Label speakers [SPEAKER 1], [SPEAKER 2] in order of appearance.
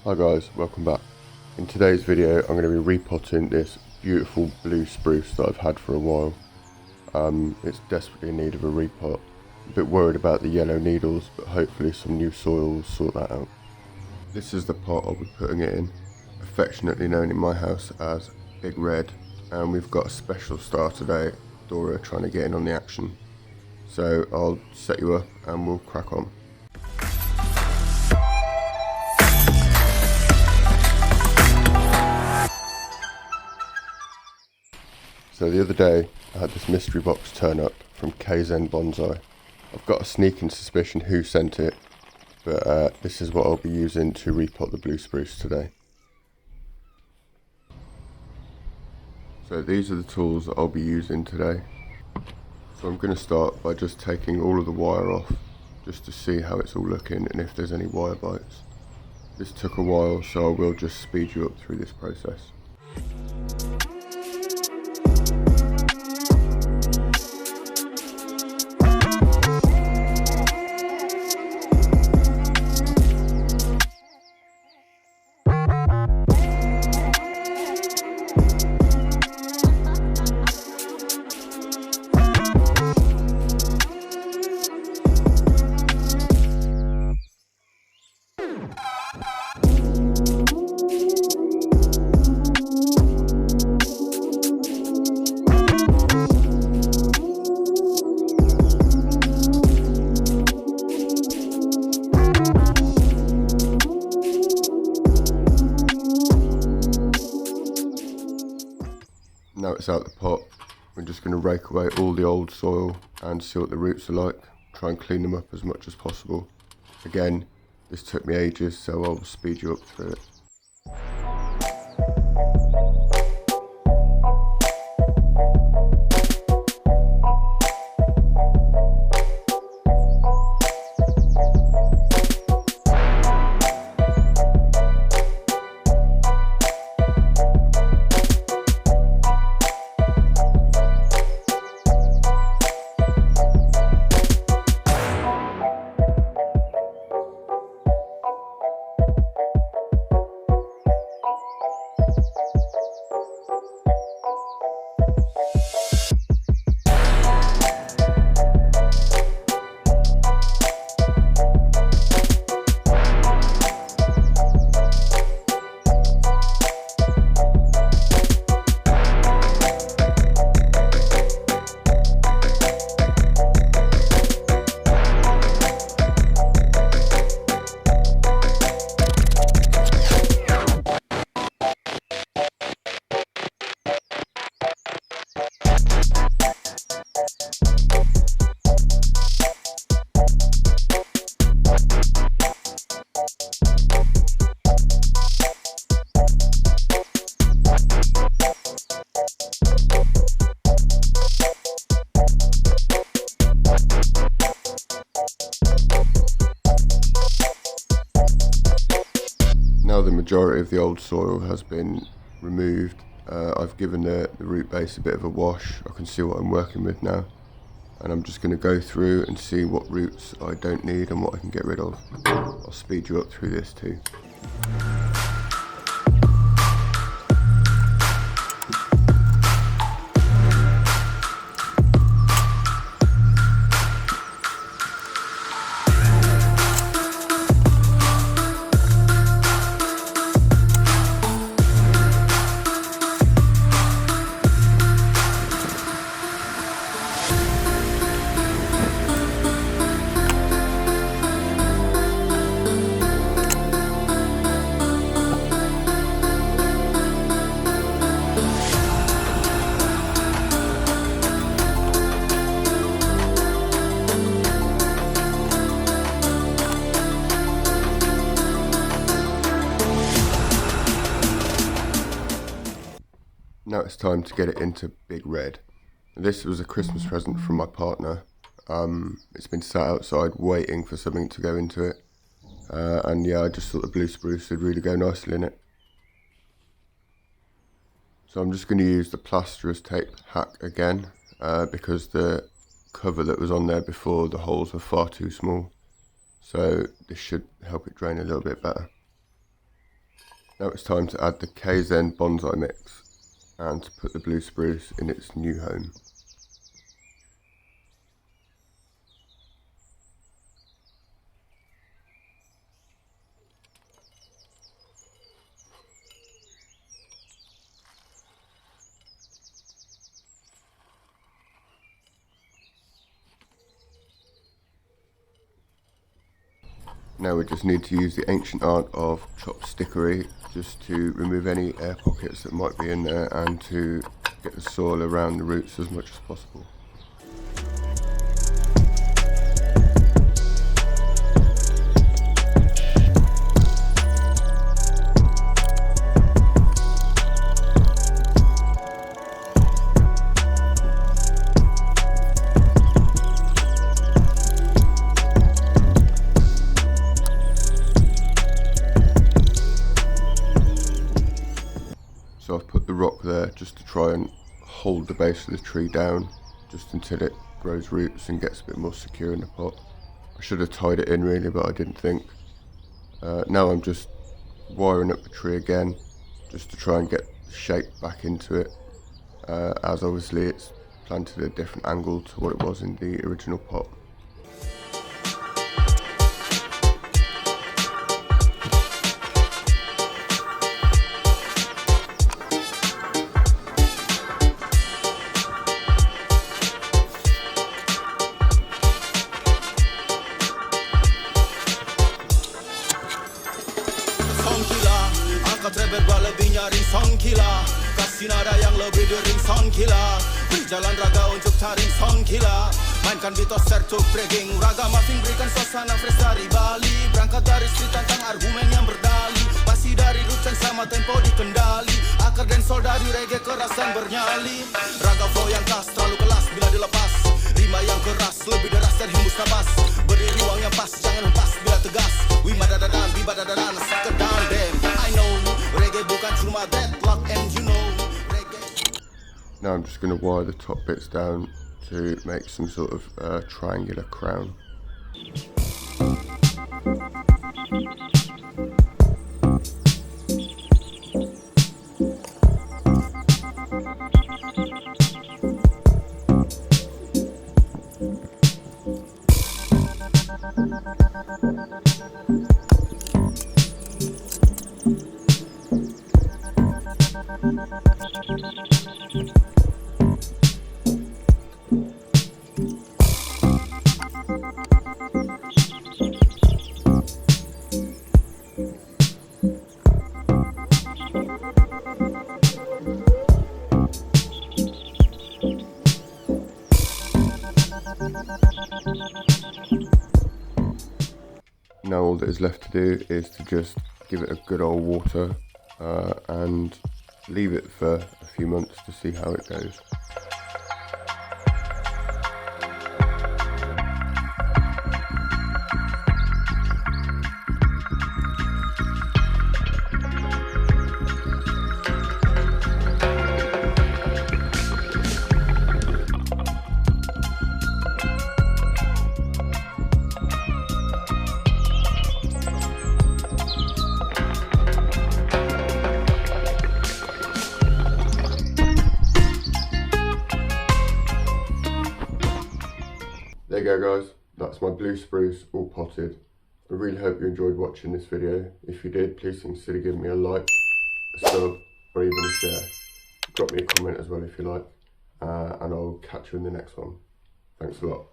[SPEAKER 1] Hi guys, welcome back. In today's video I'm going to be repotting this beautiful blue spruce that I've had for a while. It's desperately in need of a repot. A bit worried about the yellow needles, but hopefully some new soil will sort that out. This is the pot I'll be putting it in, affectionately known in my house as Big Red, and we've got a special star today, Dora trying to get in on the action. So I'll set you up and we'll crack on. So the other day I had this mystery box turn up from Bonsai. I've got a sneaking suspicion who sent it, but this is what I'll be using to repot the blue spruce today. So these are the tools that I'll be using today. So I'm going to start by just taking all of the wire off, just to see how it's all looking and if there's any wire bites. This took a while, so I will just speed you up through this process. Now it's out the pot, we're just going to rake away all the old soil and see what the roots are like, try and clean them up as much as possible. Again, this took me ages, so I'll speed you up through it. Now the majority of the old soil has been removed, I've given the root base a bit of a wash. I can see what I'm working with now, and I'm just going to go through and see what roots I don't need and what I can get rid of. I'll speed you up through this too. Now it's time to get it into Big Red. This was a Christmas present from my partner. It's been sat outside waiting for something to go into it. And yeah, I just thought the blue spruce would really go nicely in it. So I'm just going to use the plasterer's tape hack again, because the cover that was on there before, the holes were far too small. So this should help it drain a little bit better. Now it's time to add the Kzen Bonsai mix and to put the blue spruce in its new home. Now we just need to use the ancient art of chopstickery just to remove any air pockets that might be in there and to get the soil around the roots as much as possible. So I've put the rock there just to try and hold the base of the tree down just until it grows roots and gets a bit more secure in the pot. I should have tied it in really, but I didn't think. Now I'm just wiring up the tree again just to try and get the shape back into it, as obviously it's planted at a different angle to what it was in the original pot.
[SPEAKER 2] Berbal lebih nyaring song kila, kasih nada yang lebih dering song kila, berjalan raga untuk taring song kila, mainkan bitos sertuk breaking raga muffin berikan suasana fresh dari Bali, berangkat dari street tantang argumen yang berdali, pasti dari roots sama tempo dikendali, akar dan soul dari reggae kerasan bernyali, raga flow yang khas terlalu kelas bila dilepas, rima yang keras lebih deras dan hembus nafas, beri ruang yang pas jangan hempas bila tegas, wima dadadan biba dadadan sekedar dem, I know.
[SPEAKER 1] Now I'm just going to wire the top bits down to make some sort of triangular crown. Now all that is left to do is to just give it a good old water and leave it for a few months to see how it goes. There you go guys, that's my blue spruce all potted. I really hope you enjoyed watching this video. If you did, please consider giving me a like, a sub or even a share. Drop me a comment as well if you like, and I'll catch you in the next one. Thanks a lot.